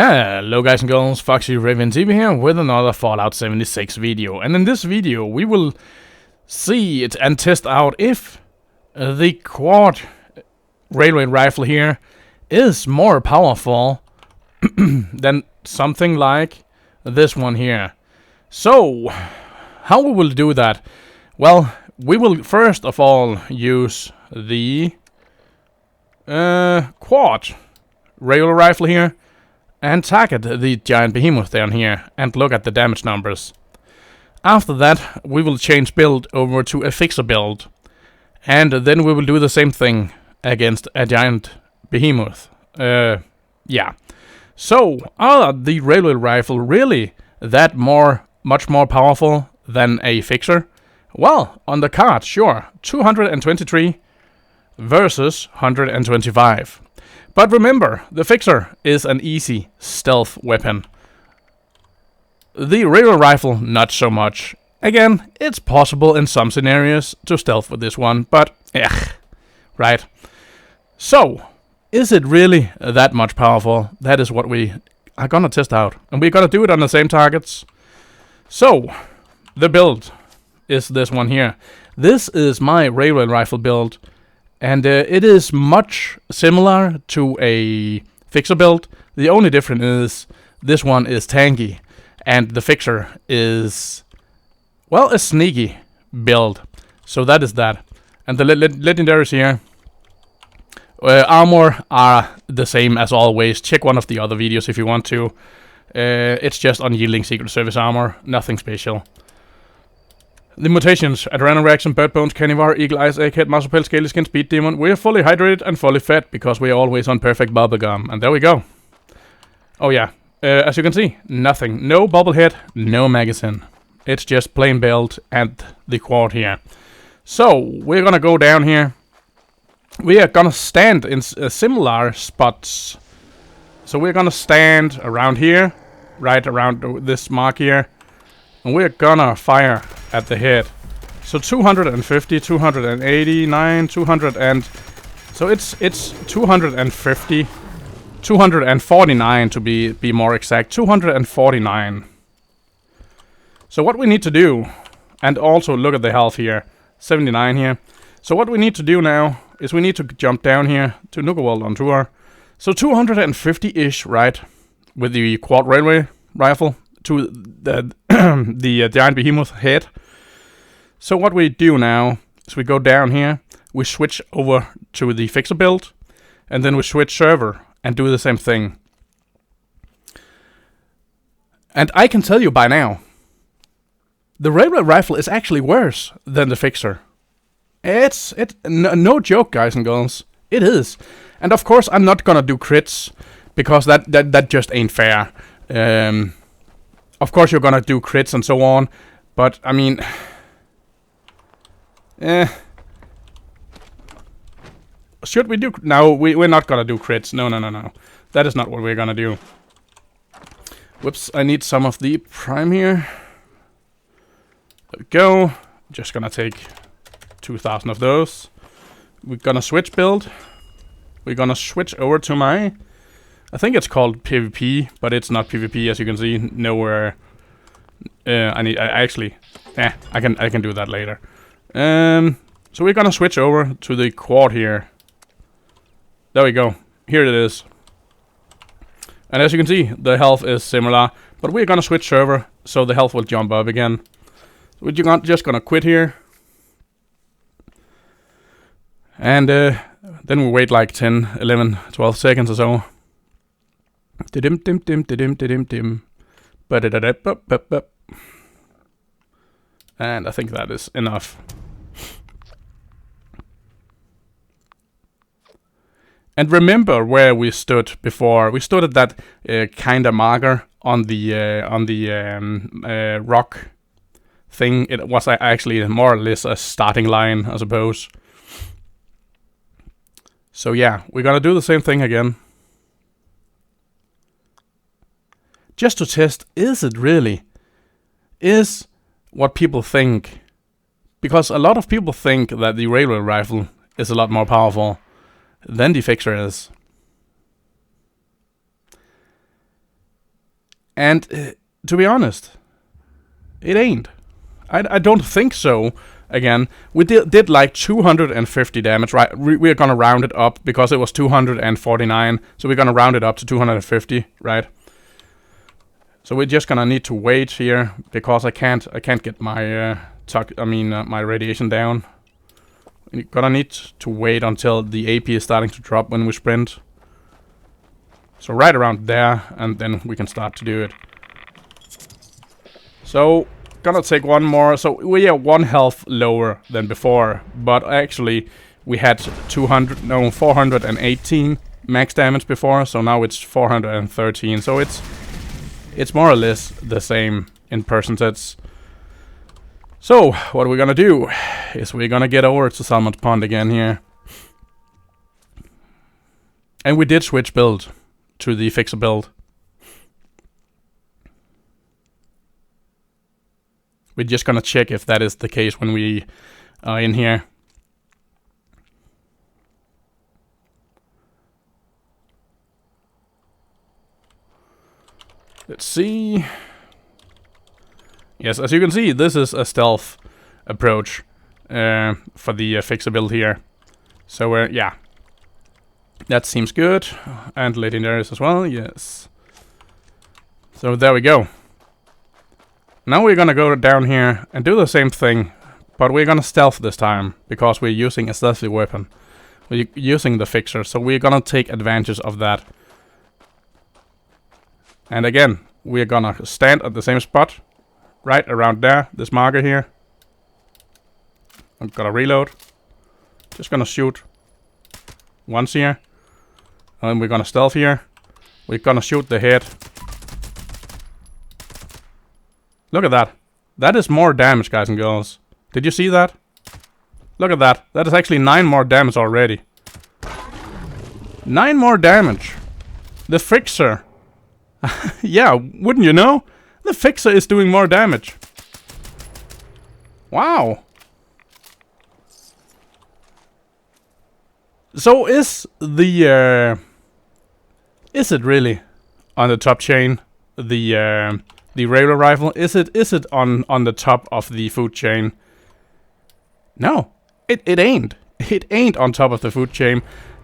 Hello guys and girls, FoxyRaven-TV here with another Fallout 76 video. And in this video we will see it and test out if the quad railway rifle here is more powerful than something like this one here. So, how we will do that? Well, we will first of all use the quad railway rifle here and target the giant behemoth down here and look at the damage numbers. After that we will change build over to a fixer build, and then we will do the same thing against a giant behemoth. Yeah. So, are the railway rifle really that much more powerful than a fixer? Well, on the card, sure, 223 versus 125. But remember, the fixer is an easy stealth weapon. The railway rifle, not so much. Again, it's possible in some scenarios to stealth with this one, but right. So, is it really that much powerful? That is what we are gonna test out, and we're gonna do it on the same targets. So, the build is this one here. This is my railway rifle build. And it is much similar to a fixer build. The only difference is this one is tanky, and the fixer is, well, a sneaky build. So that is that. And the legendaries here, armor are the same as always. Check one of the other videos if you want to. It's just unyielding Secret Service armor, nothing special. The mutations: Adrenaline Reaction, Bird Bones, Carnivore, Eagle Eyes, Egghead, Marsupial, Scaly Skin, Speed Demon. We are fully hydrated and fully fed because we are always on perfect bubblegum. And there we go. Oh yeah, as you can see, nothing. No bobblehead, no magazine. It's just plain build and the quad here. So, we're gonna go down here. We are gonna stand in similar spots. So we're gonna stand around here, right around this mark here. And we're gonna fire at the head. So 250, 289, 200 and... So it's 250, 249 to be more exact, 249. So what we need to do, and also look at the health here, 79 here. So what we need to do now is we need to jump down here to Nuka-World on tour. So 250-ish, right, with the quad railway rifle to the the giant behemoth head. So what we do now is we go down here, we switch over to the fixer build, and then we switch server and do the same thing. And I can tell you by now, the railway rifle is actually worse than the fixer. No joke, guys and girls. It is. And of course I'm not gonna do crits, because that just ain't fair. Of course you're gonna do crits and so on, but I mean, should we do? No, we're not gonna do crits. No. That is not what we're gonna do. Whoops! I need some of the prime here. There we go. Just gonna take 2,000 of those. We're gonna switch build. We're gonna switch over to my, I think it's called PvP, but it's not PvP, as you can see. Nowhere. I can do that later. So we're gonna switch over to the quad here. There we go. Here it is. And as you can see, the health is similar, but we're gonna switch server, so the health will jump up again. We're just gonna quit here. And then we wait like 10, 11, 12 seconds or so. And I think that is enough. And remember where we stood before. We stood at that kinda marker on the rock thing. It was actually more or less a starting line, I suppose. So yeah, we're gonna do the same thing again. Just to test, is it really? Is what people think? Because a lot of people think that the railway rifle is a lot more powerful than the fixer is. And to be honest, it ain't. I don't think so. Again, we did like 250 damage, right? We're gonna round it up because it was 249, so we're gonna round it up to 250, right? So we're just gonna need to wait here because I can't get my my radiation down. We're gonna need to wait until the AP is starting to drop when we sprint. So right around there, and then we can start to do it. So gonna take one more. So we are 1 health lower than before, but actually we had 418 max damage before, so now it's 413. So it's more or less the same in percentage. So what we're gonna do is we're gonna get over to Salmon's Pond again here, and we did switch build to the fixer build. We're just gonna check if that is the case when we are in here. Let's see. Yes, as you can see, this is a stealth approach for the fixer build here. So yeah, that seems good. And legendaries as well, yes. So there we go. Now we're gonna go down here and do the same thing, but we're gonna stealth this time because we're using a stealthy weapon. We're using the fixer, so we're gonna take advantage of that. And again, we're gonna stand at the same spot, right around there, this marker here. I'm gonna reload. Just gonna shoot once here. And then we're gonna stealth here. We're gonna shoot the head. Look at that. That is more damage, guys and girls. Did you see that? Look at that. That is actually 9 more damage already. 9 more damage. The fixer. Yeah, wouldn't you know? The fixer is doing more damage. Wow. So is the is it really on the top chain? The railway rifle, is it on the top of the food chain? No, it ain't. It ain't on top of the food chain.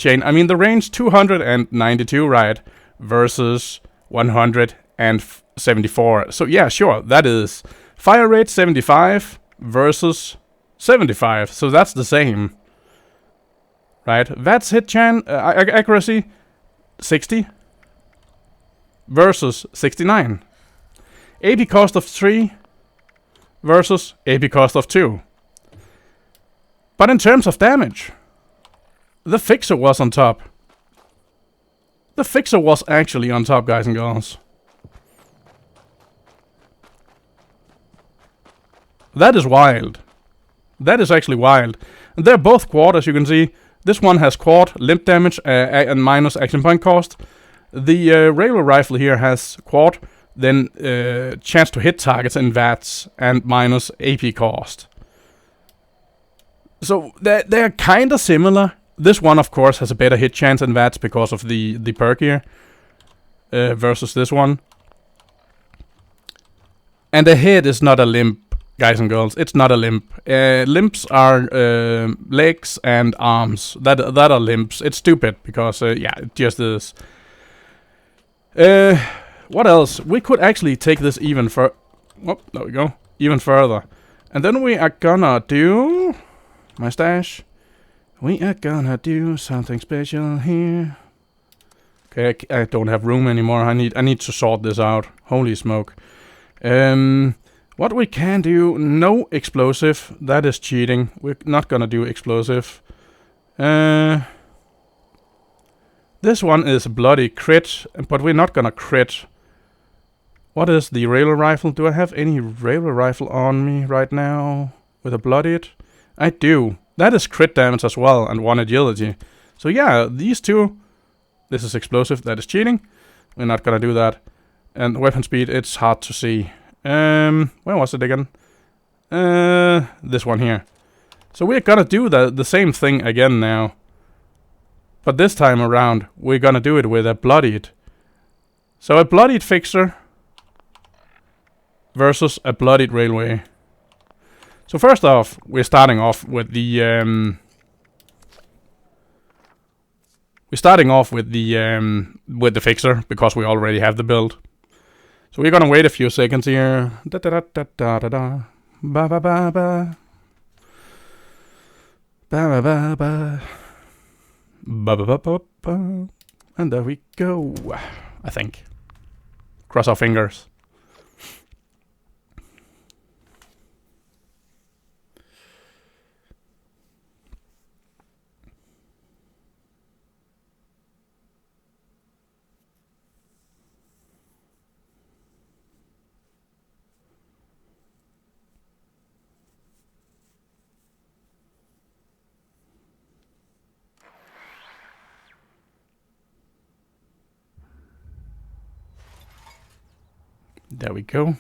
I mean, the range 292, right, versus 174. So yeah, sure, that is fire rate 75 versus 75. So that's the same, right? That's hit accuracy 60 versus 69. AP cost of 3 versus AP cost of 2. But in terms of damage, the fixer was on top. The fixer was actually on top, guys and girls. That is wild. That is actually wild. And they're both quad, as you can see. This one has quad, limp damage, and minus action point cost. The railway rifle here has quad, then chance to hit targets in VATS, and minus AP cost. So they're kind of similar. This one, of course, has a better hit chance in VATS because of the perk here, versus this one. And the head is not a limp, guys and girls. It's not a limp. Limps are legs and arms. That are limps. It's stupid because yeah, it just is. What else? We could actually take this even further. Oh, there we go. Even further. And then we are gonna do my stash. We are gonna do something special here. Okay, I don't have room anymore. I need to sort this out. Holy smoke. What we can do, no explosive. That is cheating. We're not gonna do explosive. This one is bloody crit, but we're not gonna crit. What is the railway rifle? Do I have any railway rifle on me right now with a bloodied? I do. That is crit damage as well, and 1 agility. So yeah, these two. This is explosive, that is cheating. We're not gonna do that. And weapon speed, it's hard to see. Where was it again? This one here. So we're gonna do the same thing again now. But this time around, we're gonna do it with a bloodied. So a bloodied fixer versus a bloodied railway. So first off, we're starting off with the with the fixer because we already have the build. So we're gonna wait a few seconds here. Da da da da da da da. Ba ba ba ba. Ba ba ba ba. Ba ba ba ba ba. And there we go. I think. Cross our fingers. There we go.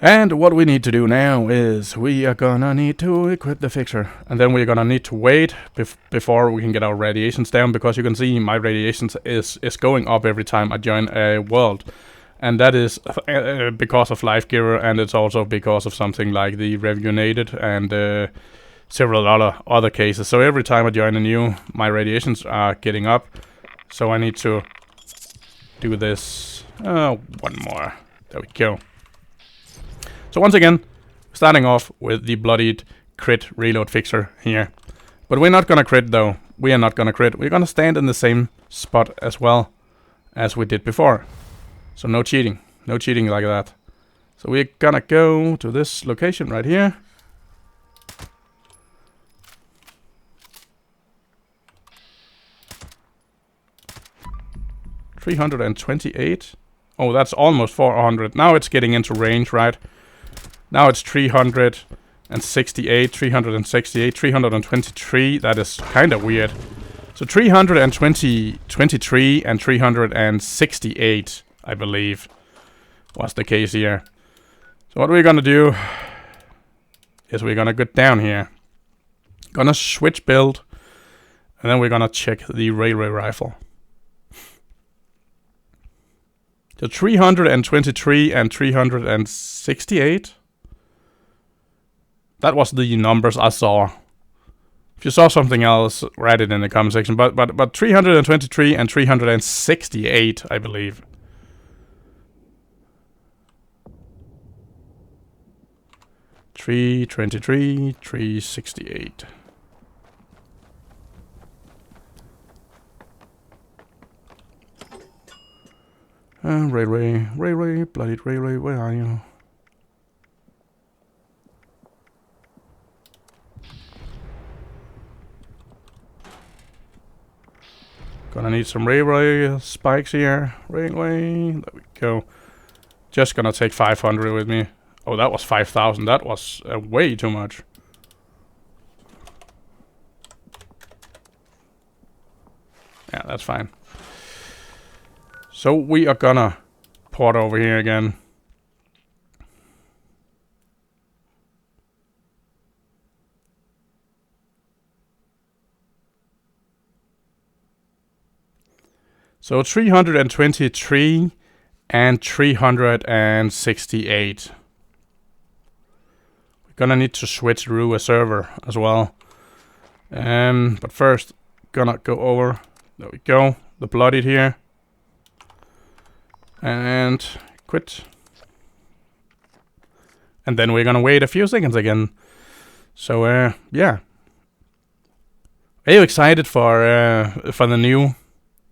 And what we need to do now is we are gonna need to equip the fixer. And then we're gonna need to wait before we can get our radiations down, because you can see my radiations is going up every time I join a world. And that is because of Life Giver, and it's also because of something like the Rejuvenated and several other cases. So every time I join a new, my radiations are getting up. So I need to do this. One more. There we go. So once again, starting off with the bloodied crit reload fixer here. But we're not gonna crit though. We are not gonna crit. We're gonna stand in the same spot as well as we did before. So no cheating. No cheating like that. So we're gonna go to this location right here. $328. Oh, that's almost 400. Now it's getting into range, right? Now it's 368, 368, 323. That is kind of weird. So 323 and 368, I believe, was the case here. So what we're gonna do is we're gonna get down here. Gonna switch build, and then we're gonna check the railway rifle. So 323 and 368. That was the numbers I saw. If you saw something else, write it in the comment section. But 323 and 368, I believe. $323, $368. Railway, bloodied railway, where are you? Gonna need some railway spikes here. Railway, there we go. Just gonna take 500 with me. Oh, that was 5,000. That was way too much. Yeah, that's fine. So we are gonna port over here again. So 323 and 368. We're gonna need to switch through a server as well. But first, gonna go over. There we go. The bloodied here. And quit. And then we're gonna wait a few seconds again. So yeah. Are you excited for the new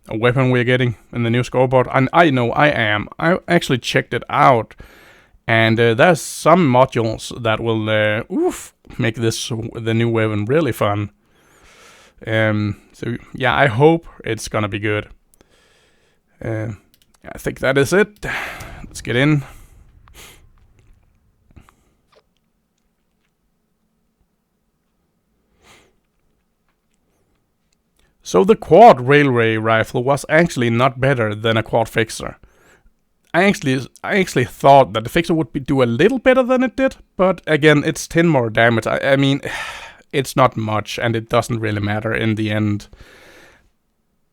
weapon we're getting in the new scoreboard? And I know I am. I actually checked it out, and there's some modules that will make this the new weapon really fun. So yeah, I hope it's gonna be good. I think that is it. Let's get in. So the quad railway rifle was actually not better than a quad fixer. I actually thought that the fixer would do a little better than it did, but again, it's 10 more damage. I mean, it's not much, and it doesn't really matter in the end.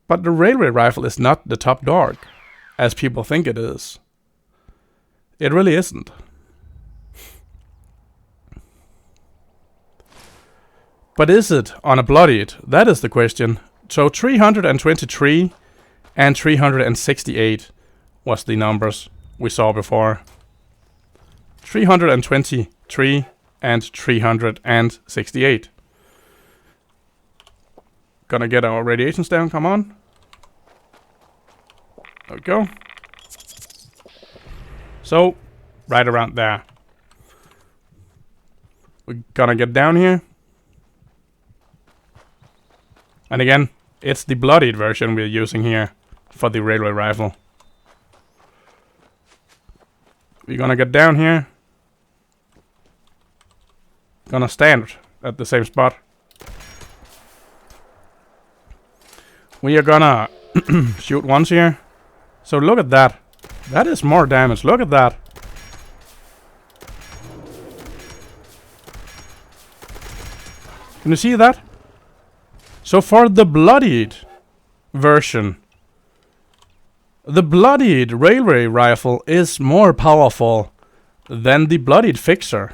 But the railway rifle is not the top dog, as people think it is. It really isn't. But is it on a Bloodied? That is the question. So 323 and 368 was the numbers we saw before. 323 and 368. Gonna get our radiations down, come on. There we go. So, right around there. We're gonna get down here. And again, it's the Bloodied version we're using here for the railway rifle. We're gonna get down here. Gonna stand at the same spot. We are gonna shoot once here. So look at that. That is more damage. Look at that. Can you see that? So for the Bloodied version, the Bloodied railway rifle is more powerful than the Bloodied fixer.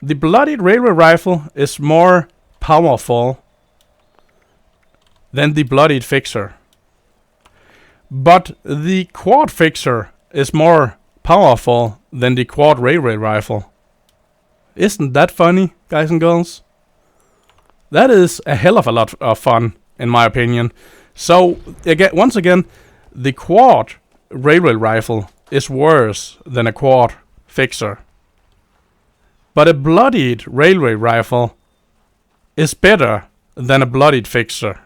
The Bloodied railway rifle is more powerful than the Bloodied fixer. But the quad fixer is more powerful than the quad railway rifle. Isn't that funny, guys and girls? That is a hell of a lot of fun, in my opinion. So, again, once again, the quad railway rifle is worse than a quad fixer. But a Bloodied railway rifle is better than a Bloodied fixer.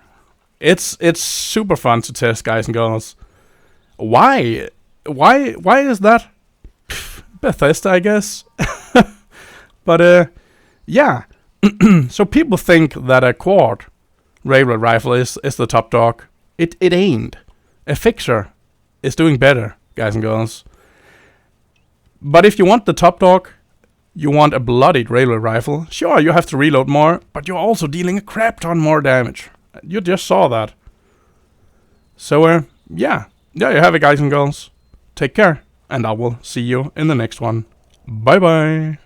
It's super fun to test, guys and girls. Why is that? Bethesda, I guess. But yeah. So people think that a quad railway rifle is the top dog. It ain't. A fixer is doing better, guys and girls. But if you want the top dog, you want a Bloodied railway rifle. Sure, you have to reload more, but you're also dealing a crap ton more damage. You just saw that. So, yeah. There you have it, guys and girls. Take care, and I will see you in the next one. Bye-bye.